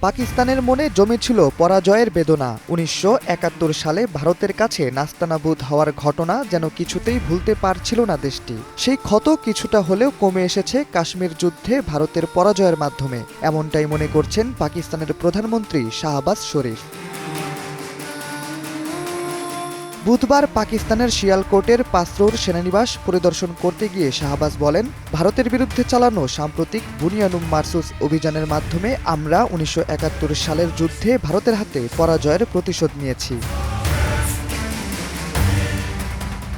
পাকিস্তানের মনে জমেছিল পরাজয়ের বেদনা। ১৯৭১ সালে ভারতের কাছে নাস্তানাবুদ হওয়ার ঘটনা যেন কিছুতেই ভুলতে পারছিল না দেশটি। সেই ক্ষত কিছুটা হলেও কমে এসেছে কাশ্মীর যুদ্ধে ভারতের পরাজয়ের মাধ্যমে, এমনটাই মনে করছেন পাকিস্তানের প্রধানমন্ত্রী শাহবাজ শরীফ। বুধবার পাকিস্তানের শিয়ালকোটের পাসরৌর সেনানিবাস পরিদর্শন করতে গিয়ে শাহবাজ বলেন, ভারতের বিরুদ্ধে চালানো সাম্প্রতিক বুনিয়ানুম মারসুস অভিযানের মাধ্যমে আমরা ১৯৭১ সালের যুদ্ধে ভারতের হাতে পরাজয়ের প্রতিশোধ নিয়েছি।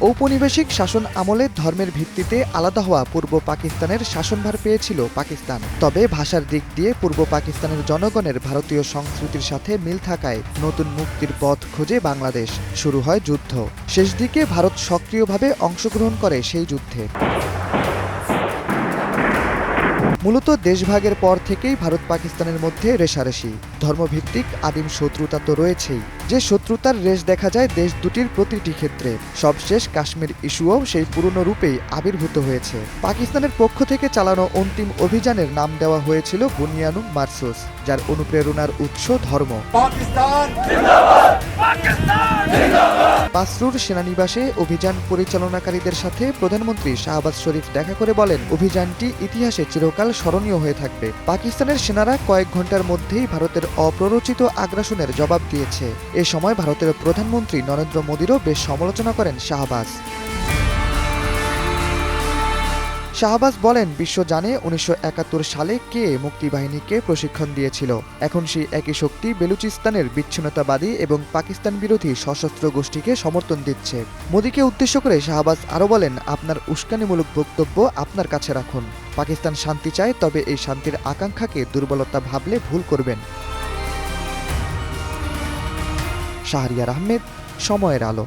ঔপনিবেশিক শাসন আমলে ধর্মের ভিত্তিতে আলাদা হওয়া পূর্ব পাকিস্তানের শাসনভার পেয়েছিল পাকিস্তান। তবে ভাষার দিক দিয়ে পূর্ব পাকিস্তানের জনগণের ভারতীয় সংস্কৃতির সাথে মিল থাকায় নতুন মুক্তির পথ খোঁজে বাংলাদেশ। শুরু হয় যুদ্ধ। শেষ দিকে ভারত সক্রিয়ভাবে অংশগ্রহণ করে সেই যুদ্ধে। মূলত দেশভাগের পর থেকেই ভারত পাকিস্তানের মধ্যে রেষারেষি। ধর্মভিত্তিক আদিম শত্রুতা তো রয়েছেই, যে শত্রুতার রেশ দেখা যায় দেশ দুটির প্রতিটি ক্ষেত্রে। সবশেষ কাশ্মীর ইস্যুও সেই পুরনো রূপেই আবির্ভূত হয়েছে। পাকিস্তানের পক্ষ থেকে চালানো অন্তিম অভিযানের নাম দেওয়া হয়েছিল বুনিয়ানুম মারসুস, যার অনুপ্রেরণার উৎস ধর্ম। পাসরুর সেনানিবাসে অভিযান পরিচালনাকারীদের সাথে প্রধানমন্ত্রী শাহবাজ শরীফ দেখা করে বলেন, অভিযানটি ইতিহাসে চিরকাল স্মরণীয় হয়ে থাকবে। পাকিস্তানের সেনারা কয়েক ঘন্টার মধ্যেই ভারতের অপ্ররোচিত আগ্রাসনের জবাব দিয়েছে। এ সময় ভারতের প্রধানমন্ত্রী নরেন্দ্র মোদীরও বেশ সমালোচনা করেন শাহবাজ। শাহবাজ বলেন, বিশ্ব জানে ১৯৭১ সালে কে মুক্তিবাহিনীকে প্রশিক্ষণ দিয়েছিল। এখন সেই একই শক্তি বেলুচিস্তানের বিচ্ছিন্নতাবাদী এবং পাকিস্তান বিরোধী সশস্ত্র গোষ্ঠীকে সমর্থন দিচ্ছে। মোদীকে উদ্দেশ্য করে শাহবাজ আরও বলেন, আপনার উস্কানিমূলক বক্তব্য আপনার কাছে রাখুন। পাকিস্তান শান্তি চায়, তবে এই শান্তির আকাঙ্ক্ষাকে দুর্বলতা ভাবলে ভুল করবেন। শাহরিয়ার আহমেদ, সময়ের আলো।